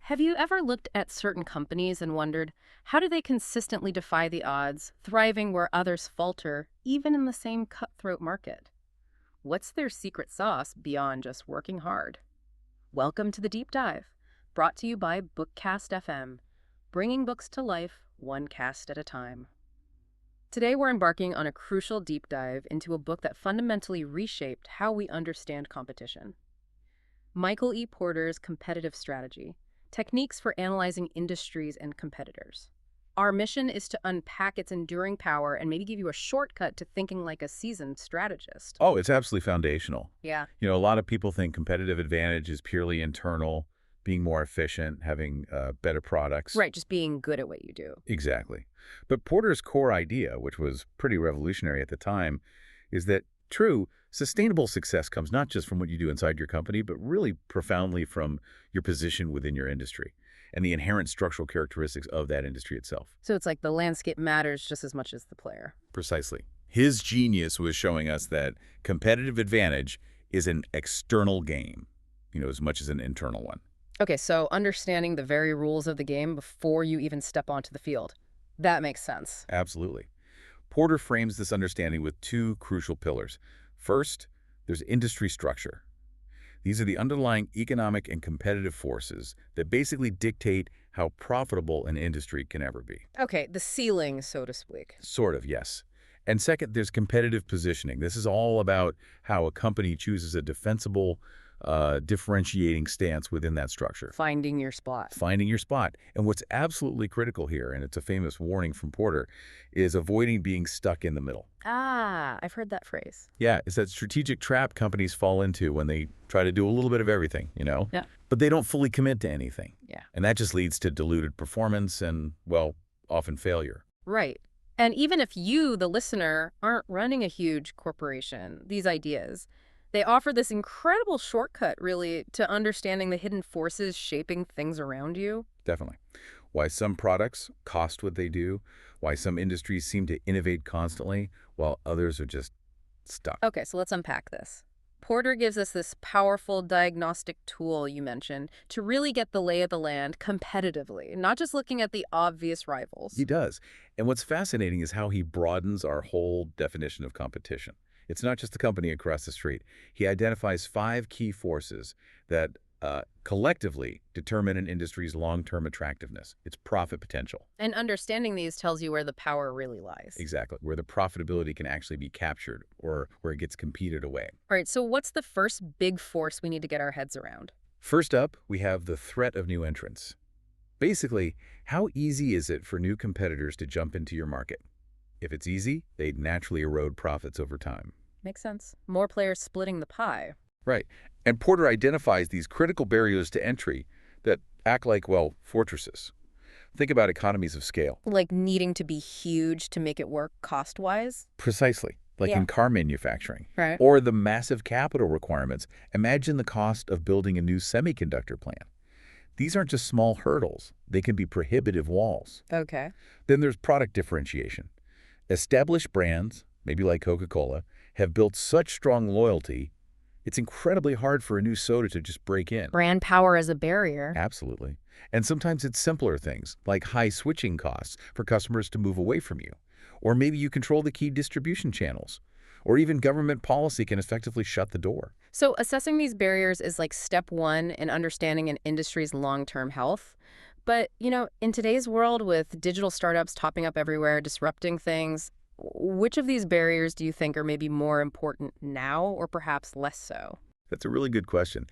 Have you ever looked at certain companies and wondered, how do they consistently defy the odds, thriving where others falter, even in the same cutthroat market? What's their secret sauce beyond just working hard? Welcome to the Deep Dive, brought to you by BookCast FM, bringing books to life one cast at a time. Today we're embarking on a crucial deep dive into a book that fundamentally reshaped how we understand competition. Michael E. Porter's Competitive Strategy: Techniques for Analyzing Industries and Competitors. Our mission is to unpack its enduring power and maybe give you a shortcut to thinking like a seasoned strategist. Oh, it's absolutely foundational. Yeah. A lot of people think competitive advantage is purely internal, being more efficient, having better products. Right, just being good at what you do. Exactly. But Porter's core idea, which was pretty revolutionary at the time, is that sustainable success comes not just from what you do inside your company, but really profoundly from your position within your industry and the inherent structural characteristics of that industry itself. So it's like the landscape matters just as much as the player. Precisely. His genius was showing us that competitive advantage is an external game, as much as an internal one. Okay, so understanding the very rules of the game before you even step onto the field. That makes sense. Absolutely. Porter frames this understanding with two crucial pillars. First, there's industry structure. These are the underlying economic and competitive forces that basically dictate how profitable an industry can ever be. Okay, the ceiling, so to speak. Sort of, yes. And second, there's competitive positioning. This is all about how a company chooses a defensible, differentiating stance within that structure. Finding your spot. Finding your spot. And what's absolutely critical here, and it's a famous warning from Porter, is avoiding being stuck in the middle. Ah, I've heard that phrase. Yeah, it's that strategic trap companies fall into when they try to do a little bit of everything, Yeah. But they don't fully commit to anything. Yeah. And that just leads to diluted performance and, often failure. Right. And even if you, the listener, aren't running a huge corporation, these ideas, they offer this incredible shortcut, really, to understanding the hidden forces shaping things around you. Definitely. Why some products cost what they do, why some industries seem to innovate constantly, while others are just stuck. Okay, so let's unpack this. Porter gives us this powerful diagnostic tool you mentioned to really get the lay of the land competitively, not just looking at the obvious rivals. He does. And what's fascinating is how he broadens our whole definition of competition. It's not just the company across the street. He identifies 5 key forces that collectively determine an industry's long-term attractiveness, its profit potential. And understanding these tells you where the power really lies. Exactly, where the profitability can actually be captured or where it gets competed away. All right, so what's the first big force we need to get our heads around? First up, we have the threat of new entrants. Basically, how easy is it for new competitors to jump into your market? If it's easy, they'd naturally erode profits over time. Makes sense. More players splitting the pie. Right. And Porter identifies these critical barriers to entry that act like, fortresses. Think about economies of scale. Like needing to be huge to make it work cost-wise? Precisely. Like in car manufacturing. Right. Or the massive capital requirements. Imagine the cost of building a new semiconductor plant. These aren't just small hurdles. They can be prohibitive walls. Okay. Then there's product differentiation. Established brands, maybe like Coca-Cola, have built such strong loyalty, it's incredibly hard for a new soda to just break in. Brand power as a barrier. Absolutely. And sometimes it's simpler things, like high switching costs for customers to move away from you. Or maybe you control the key distribution channels. Or even government policy can effectively shut the door. So assessing these barriers is like step 1 in understanding an industry's long-term health. But, in today's world with digital startups popping up everywhere, disrupting things, which of these barriers do you think are maybe more important now or perhaps less so? That's a really good question.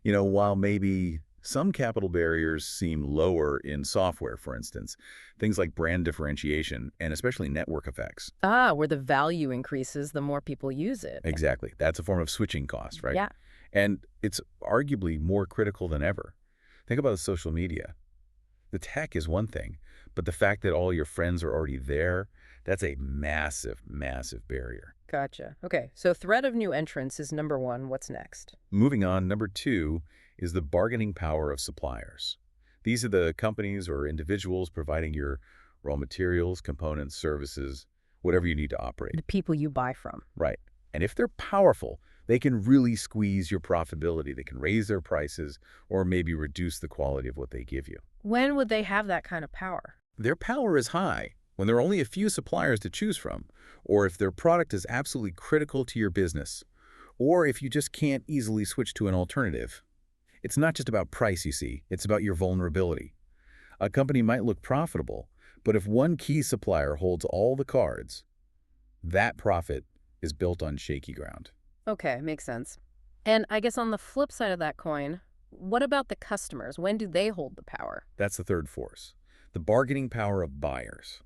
While maybe some capital barriers seem lower in software, for instance, things like brand differentiation and especially network effects. Where the value increases the more people use it. Exactly. That's a form of switching cost, right? Yeah. And it's arguably more critical than ever. Think about social media. The tech is one thing, but the fact that all your friends are already there, that's a massive, massive barrier. Gotcha. Okay, so threat of new entrants is number 1. What's next? Moving on, number 2 is the bargaining power of suppliers. These are the companies or individuals providing your raw materials, components, services, whatever you need to operate. The people you buy from. Right. And if they're powerful, they can really squeeze your profitability. They can raise their prices or maybe reduce the quality of what they give you. When would they have that kind of power? Their power is high when there are only a few suppliers to choose from, or if their product is absolutely critical to your business, or if you just can't easily switch to an alternative. It's not just about price, you see. It's about your vulnerability. A company might look profitable, but if one key supplier holds all the cards, that profit is built on shaky ground. Okay, makes sense. And I guess on the flip side of that coin, what about the customers? When do they hold the power? That's the third force, the bargaining power of buyers.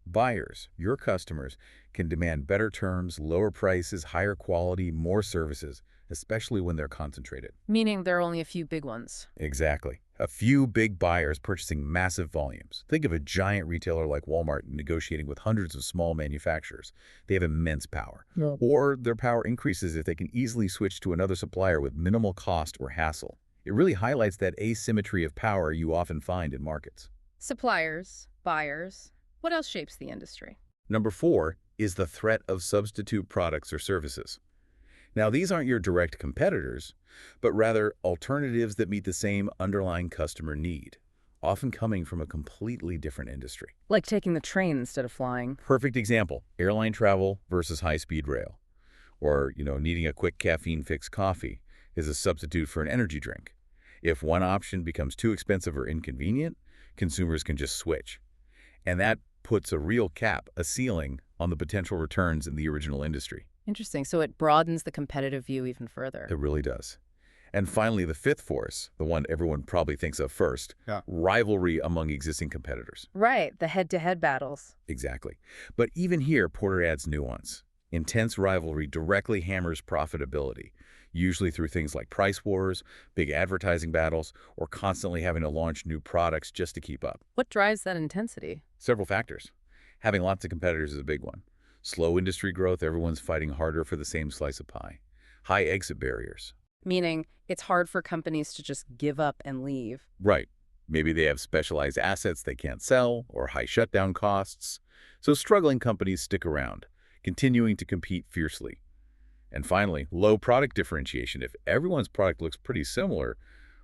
Buyers, your customers, can demand better terms, lower prices, higher quality, more services, especially when they're concentrated. Meaning there are only a few big ones. Exactly. A few big buyers purchasing massive volumes. Think of a giant retailer like Walmart negotiating with hundreds of small manufacturers. They have immense power. Yeah. Or their power increases if they can easily switch to another supplier with minimal cost or hassle. It really highlights that asymmetry of power you often find in markets. Suppliers, buyers. What else shapes the industry? Number 4 is the threat of substitute products or services. Now, these aren't your direct competitors, but rather alternatives that meet the same underlying customer need, often coming from a completely different industry. Like taking the train instead of flying. Perfect example, airline travel versus high-speed rail. Or, needing a quick caffeine-fix coffee is a substitute for an energy drink. If one option becomes too expensive or inconvenient, consumers can just switch. And that puts a real cap, a ceiling, on the potential returns in the original industry. Interesting. So it broadens the competitive view even further. It really does. And finally, the fifth force, the one everyone probably thinks of first, rivalry among existing competitors. Right, the head-to-head battles. Exactly. But even here, Porter adds nuance. Intense rivalry directly hammers profitability, usually through things like price wars, big advertising battles, or constantly having to launch new products just to keep up. What drives that intensity? Several factors. Having lots of competitors is a big one. Slow industry growth, everyone's fighting harder for the same slice of pie. High exit barriers. Meaning it's hard for companies to just give up and leave. Right. Maybe they have specialized assets they can't sell or high shutdown costs. So struggling companies stick around, continuing to compete fiercely. And finally, low product differentiation. If everyone's product looks pretty similar,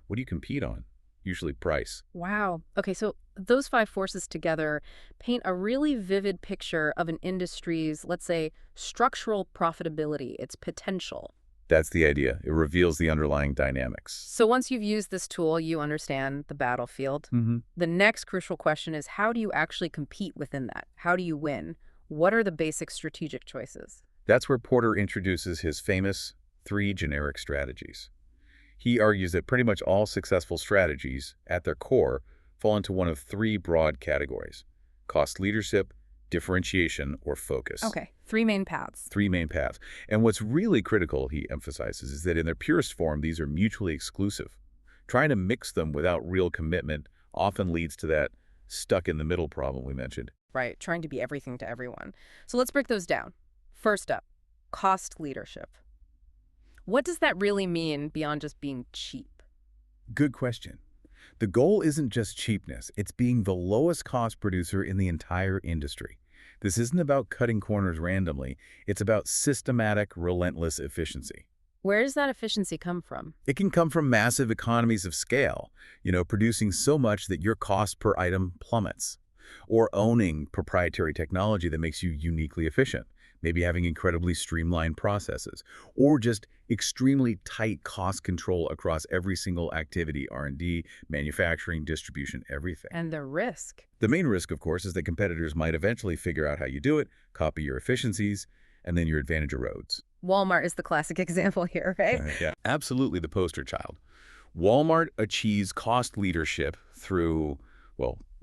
what do you compete on? Usually price. Wow. Okay, so those 5 forces together paint a really vivid picture of an industry's, let's say, structural profitability, its potential. That's the idea. It reveals the underlying dynamics. So once you've used this tool, you understand the battlefield. The next crucial question is, how do you actually compete within that? How do you win? What are the basic strategic choices? That's where Porter introduces his famous 3 generic strategies. He argues that pretty much all successful strategies, at their core, fall into one of 3 broad categories: cost leadership, differentiation, or focus. Okay, 3 main paths. 3 main paths. And what's really critical, he emphasizes, is that in their purest form, these are mutually exclusive. Trying to mix them without real commitment often leads to that stuck-in-the-middle problem we mentioned. Right, trying to be everything to everyone. So let's break those down. First up, cost leadership. What does that really mean beyond just being cheap? Good question. The goal isn't just cheapness. It's being the lowest cost producer in the entire industry. This isn't about cutting corners randomly. It's about systematic, relentless efficiency. Where does that efficiency come from? It can come from massive economies of scale, producing so much that your cost per item plummets, or owning proprietary technology that makes you uniquely efficient. Maybe having incredibly streamlined processes, or just extremely tight cost control across every single activity, R&D, manufacturing, distribution, everything. And the risk. The main risk, of course, is that competitors might eventually figure out how you do it, copy your efficiencies, and then your advantage erodes. Walmart is the classic example here, right? Yeah, absolutely the poster child. Walmart achieves cost leadership through,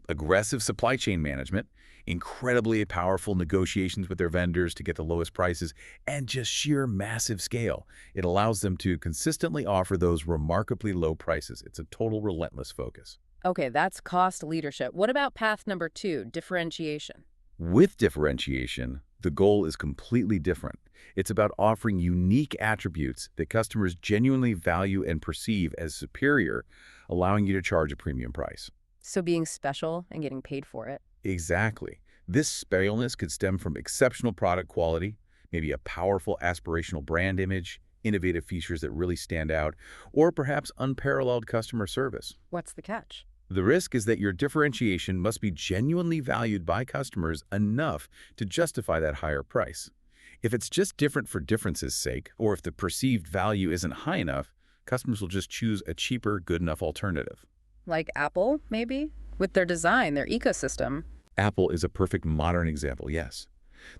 aggressive supply chain management, incredibly powerful negotiations with their vendors to get the lowest prices, and just sheer massive scale. It allows them to consistently offer those remarkably low prices. It's a total relentless focus. Okay, that's cost leadership. What about path number 2, differentiation? With differentiation, the goal is completely different. It's about offering unique attributes that customers genuinely value and perceive as superior, allowing you to charge a premium price. So being special and getting paid for it. Exactly. This specialness could stem from exceptional product quality, maybe a powerful aspirational brand image, innovative features that really stand out, or perhaps unparalleled customer service. What's the catch? The risk is that your differentiation must be genuinely valued by customers enough to justify that higher price. If it's just different for difference's sake, or if the perceived value isn't high enough, customers will just choose a cheaper, good enough alternative. Like Apple, maybe? With their design, their ecosystem. Apple is a perfect modern example, yes.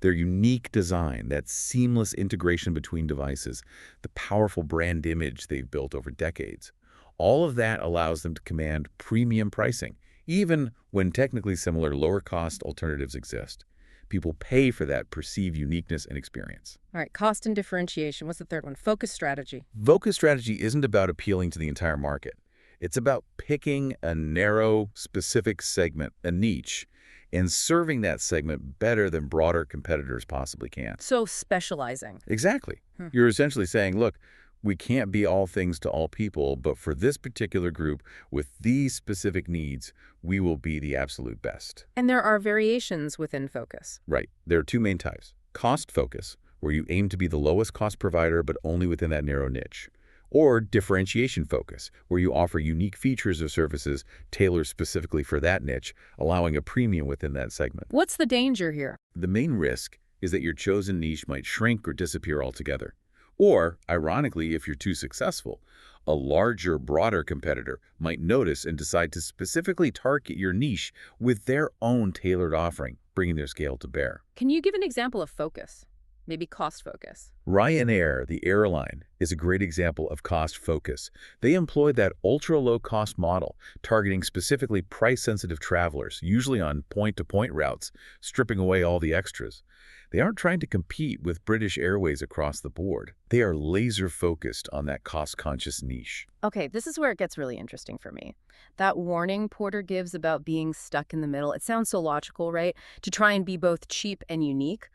Their unique design, that seamless integration between devices, the powerful brand image they've built over decades, all of that allows them to command premium pricing, even when technically similar lower-cost alternatives exist. People pay for that perceived uniqueness and experience. All right, cost and differentiation. What's the third one? Focus strategy. Focus strategy isn't about appealing to the entire market. It's about picking a narrow, specific segment, a niche, and serving that segment better than broader competitors possibly can. So specializing. Exactly. You're essentially saying, look, we can't be all things to all people, but for this particular group with these specific needs, we will be the absolute best. And there are variations within focus. Right. There are two main types. Cost focus, where you aim to be the lowest cost provider, but only within that narrow niche. Or differentiation focus, where you offer unique features or services tailored specifically for that niche, allowing a premium within that segment. What's the danger here? The main risk is that your chosen niche might shrink or disappear altogether. Or, ironically, if you're too successful, a larger, broader competitor might notice and decide to specifically target your niche with their own tailored offering, bringing their scale to bear. Can you give an example of focus? Maybe cost focus. Ryanair, the airline, is a great example of cost focus. They employed that ultra-low-cost model, targeting specifically price-sensitive travelers, usually on point-to-point routes, stripping away all the extras. They aren't trying to compete with British Airways across the board. They are laser-focused on that cost-conscious niche. Okay, this is where it gets really interesting for me. That warning Porter gives about being stuck in the middle, it sounds so logical, right? To try and be both cheap and unique.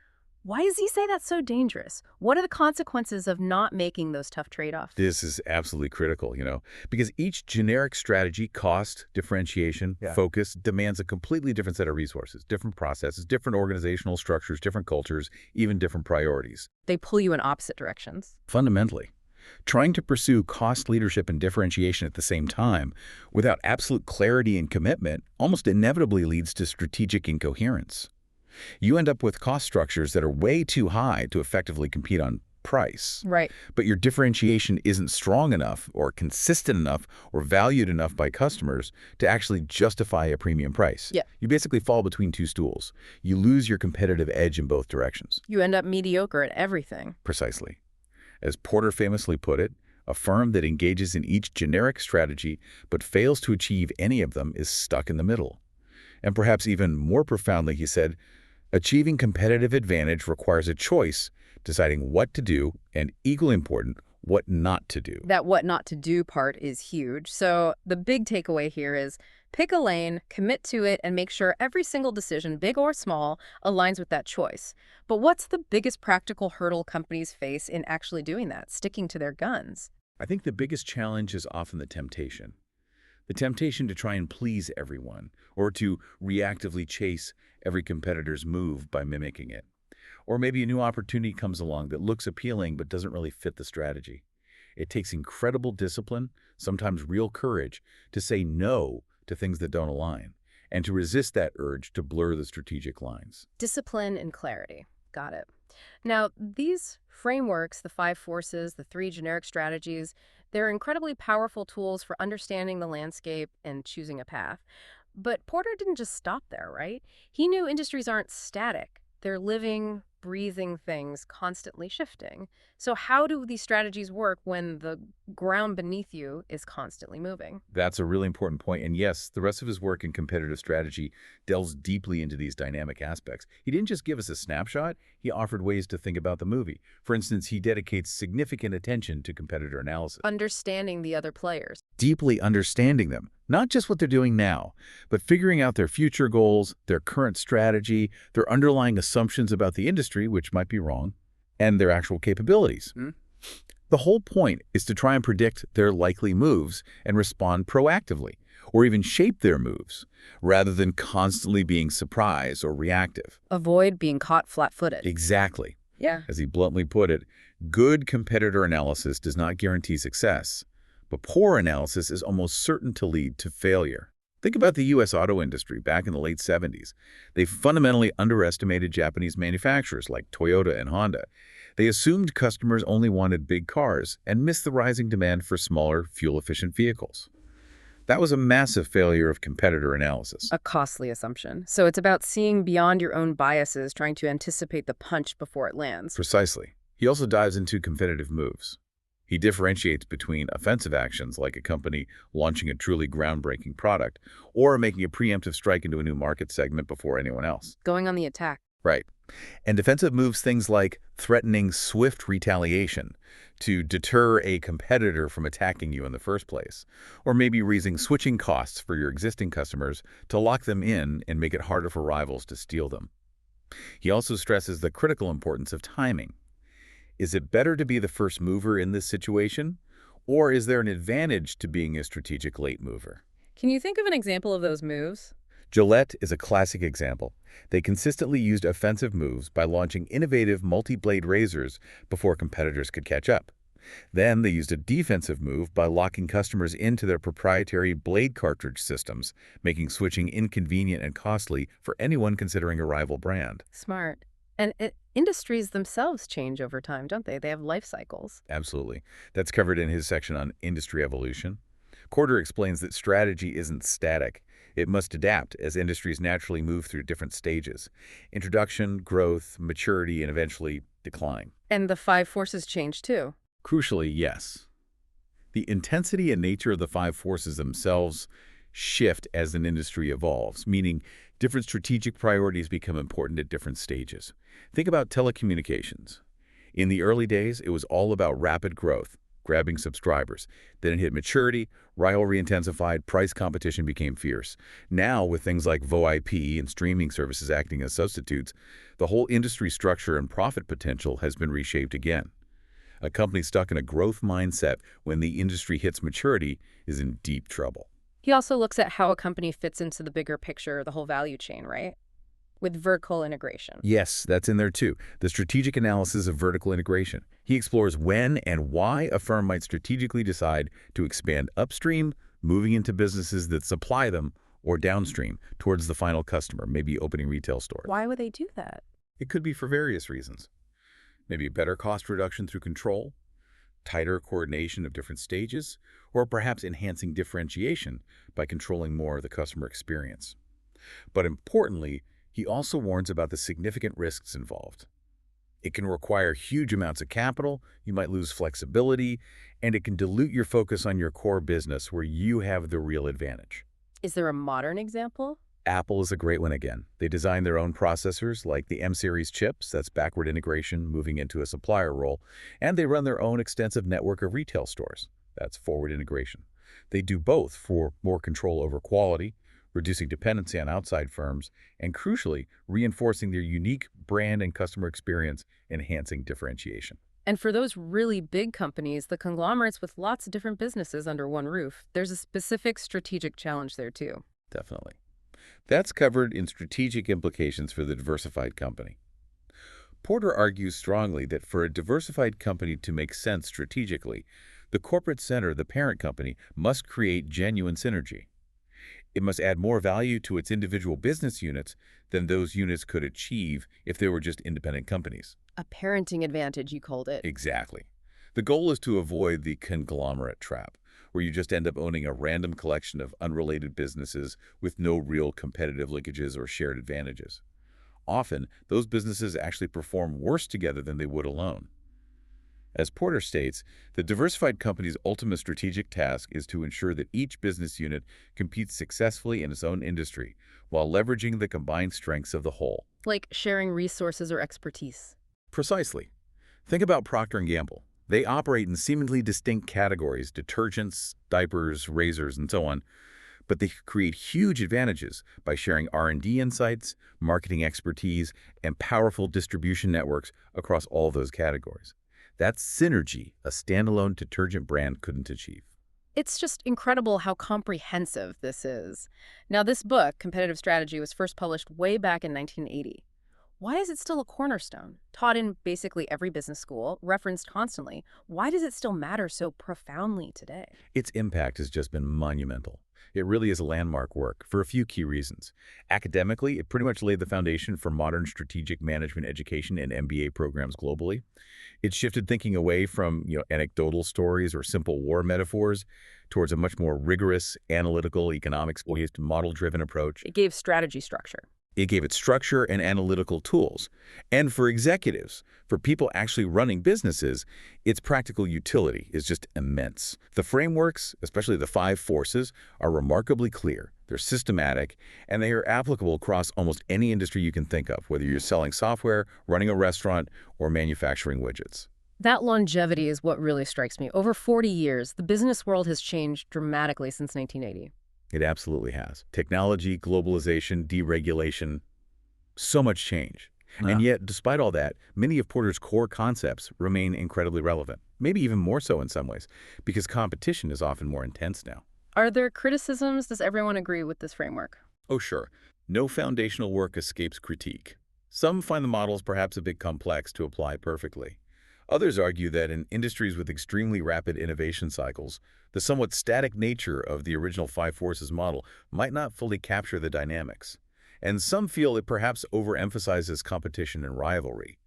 Why does he say that's so dangerous? What are the consequences of not making those tough trade-offs? This is absolutely critical, because each generic strategy, cost, differentiation, focus, demands a completely different set of resources, different processes, different organizational structures, different cultures, even different priorities. They pull you in opposite directions. Fundamentally, trying to pursue cost leadership and differentiation at the same time without absolute clarity and commitment almost inevitably leads to strategic incoherence. You end up with cost structures that are way too high to effectively compete on price. Right. But your differentiation isn't strong enough or consistent enough or valued enough by customers to actually justify a premium price. Yeah. You basically fall between two stools. You lose your competitive edge in both directions. You end up mediocre at everything. Precisely. As Porter famously put it, a firm that engages in each generic strategy but fails to achieve any of them is stuck in the middle. And perhaps even more profoundly, he said, achieving competitive advantage requires a choice, deciding what to do, and equally important, what not to do. That what not to do part is huge. So the big takeaway here is pick a lane, commit to it, and make sure every single decision, big or small, aligns with that choice. But what's the biggest practical hurdle companies face in actually doing that, sticking to their guns? I think the biggest challenge is often the temptation. The temptation to try and please everyone, or to reactively chase every competitor's move by mimicking it. Or maybe a new opportunity comes along that looks appealing but doesn't really fit the strategy. It takes incredible discipline, sometimes real courage, to say no to things that don't align, and to resist that urge to blur the strategic lines. Discipline and clarity. Got it. Now, these frameworks, the 5 forces, the 3 generic strategies, they're incredibly powerful tools for understanding the landscape and choosing a path. But Porter didn't just stop there, right? He knew industries aren't static. They're living, breathing things, constantly shifting. So how do these strategies work when the ground beneath you is constantly moving? That's a really important point. And yes, the rest of his work in competitive strategy delves deeply into these dynamic aspects. He didn't just give us a snapshot, he offered ways to think about the movie. For instance, he dedicates significant attention to competitor analysis. Understanding the other players. Deeply understanding them, not just what they're doing now, but figuring out their future goals, their current strategy, their underlying assumptions about the industry, which might be wrong, and their actual capabilities. The whole point is to try and predict their likely moves and respond proactively, or even shape their moves, rather than constantly being surprised or reactive. Avoid being caught flat-footed. Exactly. Yeah. As he bluntly put it, Good competitor analysis does not guarantee success, but poor analysis is almost certain to lead to failure. Think about the U.S. auto industry back in the late 70s. They fundamentally underestimated Japanese manufacturers like Toyota and Honda. They assumed customers only wanted big cars and missed the rising demand for smaller, fuel-efficient vehicles. That was a massive failure of competitor analysis. A costly assumption. So it's about seeing beyond your own biases, trying to anticipate the punch before it lands. Precisely. He also dives into competitive moves. He differentiates between offensive actions like a company launching a truly groundbreaking product or making a preemptive strike into a new market segment before anyone else. Going on the attack. Right. And defensive moves things like threatening swift retaliation to deter a competitor from attacking you in the first place, or maybe raising switching costs for your existing customers to lock them in and make it harder for rivals to steal them. He also stresses the critical importance of timing. Is it better to be the first mover in this situation, or is there an advantage to being a strategic late mover? Can you think of an example of those moves? Gillette is a classic example. They consistently used offensive moves by launching innovative multi-blade razors before competitors could catch up. Then they used a defensive move by locking customers into their proprietary blade cartridge systems, making switching inconvenient and costly for anyone considering a rival brand. Smart. And industries themselves change over time, don't they? They have life cycles. Absolutely. That's covered in his section on industry evolution. Corder explains that strategy isn't static. It must adapt as industries naturally move through different stages: introduction, growth, maturity, and eventually decline. And the five forces change too. Crucially, yes. The intensity and nature of the five forces themselves shift as an industry evolves, meaning different strategic priorities become important at different stages. Think about telecommunications. In the early days, it was all about rapid growth, grabbing subscribers. Then it hit maturity, rivalry intensified, price competition became fierce. Now, with things like VoIP and streaming services acting as substitutes, the whole industry structure and profit potential has been reshaped again. A company stuck in a growth mindset when the industry hits maturity is in deep trouble. He also looks at how a company fits into the bigger picture, the whole value chain, right? With vertical integration. Yes, that's in there too. The strategic analysis of vertical integration. He explores when and why a firm might strategically decide to expand upstream, moving into businesses that supply them, or downstream, towards the final customer, maybe opening retail stores. Why would they do that? It could be for various reasons. Maybe better cost reduction through control, tighter coordination of different stages, or perhaps enhancing differentiation by controlling more of the customer experience. But importantly, he also warns about the significant risks involved. It can require huge amounts of capital, you might lose flexibility, and it can dilute your focus on your core business where you have the real advantage. Is there a modern example? Apple is a great one again. They design their own processors like the M-series chips, that's backward integration moving into a supplier role, and they run their own extensive network of retail stores. That's forward integration. They do both for more control over quality, reducing dependency on outside firms, and crucially, reinforcing their unique brand and customer experience, enhancing differentiation. And for those really big companies, the conglomerates with lots of different businesses under one roof, there's a specific strategic challenge there too. Definitely. That's covered in strategic implications for the diversified company. Porter argues strongly that for a diversified company to make sense strategically, the corporate center, the parent company, must create genuine synergy. It must add more value to its individual business units than those units could achieve if they were just independent companies. A parenting advantage, you called it. Exactly. The goal is to avoid the conglomerate trap, where you just end up owning a random collection of unrelated businesses with no real competitive linkages or shared advantages. Often, those businesses actually perform worse together than they would alone. As Porter states, the diversified company's ultimate strategic task is to ensure that each business unit competes successfully in its own industry while leveraging the combined strengths of the whole. Like sharing resources or expertise. Precisely. Think about Procter & Gamble. They operate in seemingly distinct categories: detergents, diapers, razors, and so on. But they create huge advantages by sharing R&D insights, marketing expertise, and powerful distribution networks across all those categories. That's synergy a standalone detergent brand couldn't achieve. It's just incredible how comprehensive this is. Now, this book, Competitive Strategy, was first published way back in 1980. Why is it still a cornerstone? Taught in basically every business school, referenced constantly. Why does it still matter so profoundly today? Its impact has just been monumental. It really is a landmark work for a few key reasons. Academically, it pretty much laid the foundation for modern strategic management education and MBA programs globally. It shifted thinking away from, anecdotal stories or simple war metaphors towards a much more rigorous, analytical, economics-based, model-driven approach. It gave strategy structure. It gave it structure and analytical tools. And for executives, for people actually running businesses, its practical utility is just immense. The frameworks, especially the five forces, are remarkably clear. They're systematic, and they are applicable across almost any industry you can think of, whether you're selling software, running a restaurant, or manufacturing widgets. That longevity is what really strikes me. Over 40 years, the business world has changed dramatically since 1980. It absolutely has. Technology, globalization, deregulation, so much change. And yet, despite all that, many of Porter's core concepts remain incredibly relevant, maybe even more so in some ways, because competition is often more intense now. Are there criticisms? Does everyone agree with this framework? Oh, sure. No foundational work escapes critique. Some find the models perhaps a bit complex to apply perfectly. Others argue that in industries with extremely rapid innovation cycles, the somewhat static nature of the original Five Forces model might not fully capture the dynamics. And some feel it perhaps overemphasizes competition and rivalry,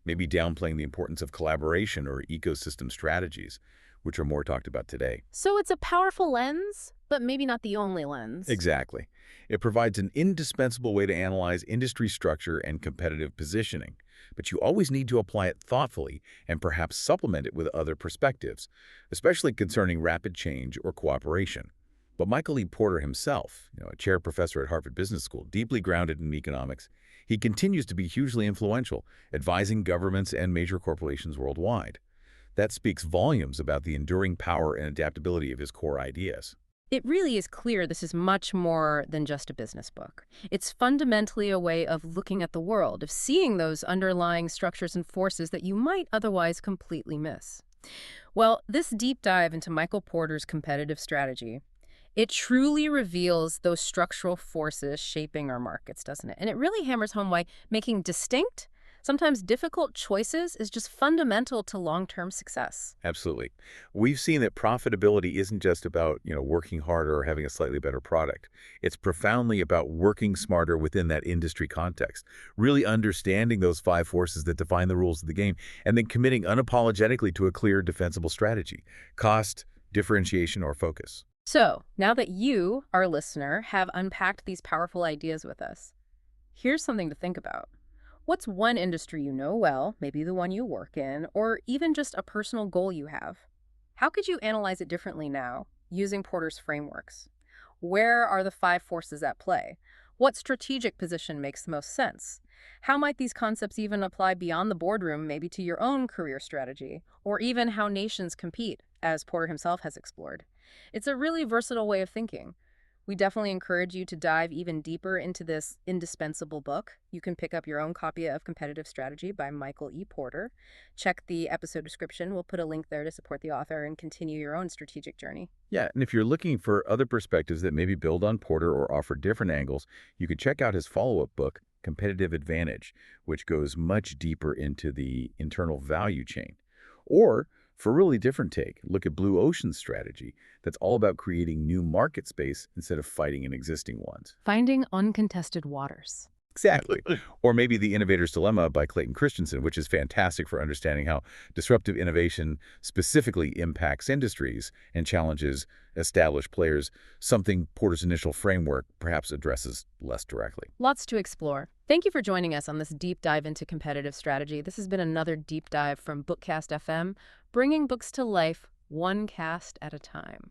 maybe downplaying the importance of collaboration or ecosystem strategies, which are more talked about today. So it's a powerful lens, but maybe not the only lens. Exactly. It provides an indispensable way to analyze industry structure and competitive positioning, but you always need to apply it thoughtfully and perhaps supplement it with other perspectives, especially concerning rapid change or cooperation. But Michael E. Porter himself, a chair professor at Harvard Business School, deeply grounded in economics, he continues to be hugely influential, advising governments and major corporations worldwide. That speaks volumes about the enduring power and adaptability of his core ideas. It really is clear this is much more than just a business book. It's fundamentally a way of looking at the world, of seeing those underlying structures and forces that you might otherwise completely miss. Well, this deep dive into Michael Porter's competitive strategy, it truly reveals those structural forces shaping our markets, doesn't it? And it really hammers home why making distinct, sometimes difficult choices is just fundamental to long-term success. Absolutely. We've seen that profitability isn't just about, working harder or having a slightly better product. It's profoundly about working smarter within that industry context, really understanding those five forces that define the rules of the game, and then committing unapologetically to a clear, defensible strategy: cost, differentiation, or focus. So, now that you, our listener, have unpacked these powerful ideas with us, here's something to think about. What's one industry you know well, maybe the one you work in, or even just a personal goal you have? How could you analyze it differently now, using Porter's frameworks? Where are the five forces at play? What strategic position makes the most sense? How might these concepts even apply beyond the boardroom, maybe to your own career strategy, or even how nations compete, as Porter himself has explored? It's a really versatile way of thinking. We definitely encourage you to dive even deeper into this indispensable book. You can pick up your own copy of Competitive Strategy by Michael E. Porter. Check the episode description. We'll put a link there to support the author and continue your own strategic journey. Yeah, and if you're looking for other perspectives that maybe build on Porter or offer different angles, you could check out his follow-up book, Competitive Advantage, which goes much deeper into the internal value chain. Or, for a really different take, look at Blue Ocean's strategy that's all about creating new market space instead of fighting in existing ones. Finding uncontested waters. Exactly. Or maybe The Innovator's Dilemma by Clayton Christensen, which is fantastic for understanding how disruptive innovation specifically impacts industries and challenges established players, something Porter's initial framework perhaps addresses less directly. Lots to explore. Thank you for joining us on this deep dive into competitive strategy. This has been another deep dive from BookCast FM, bringing books to life one cast at a time.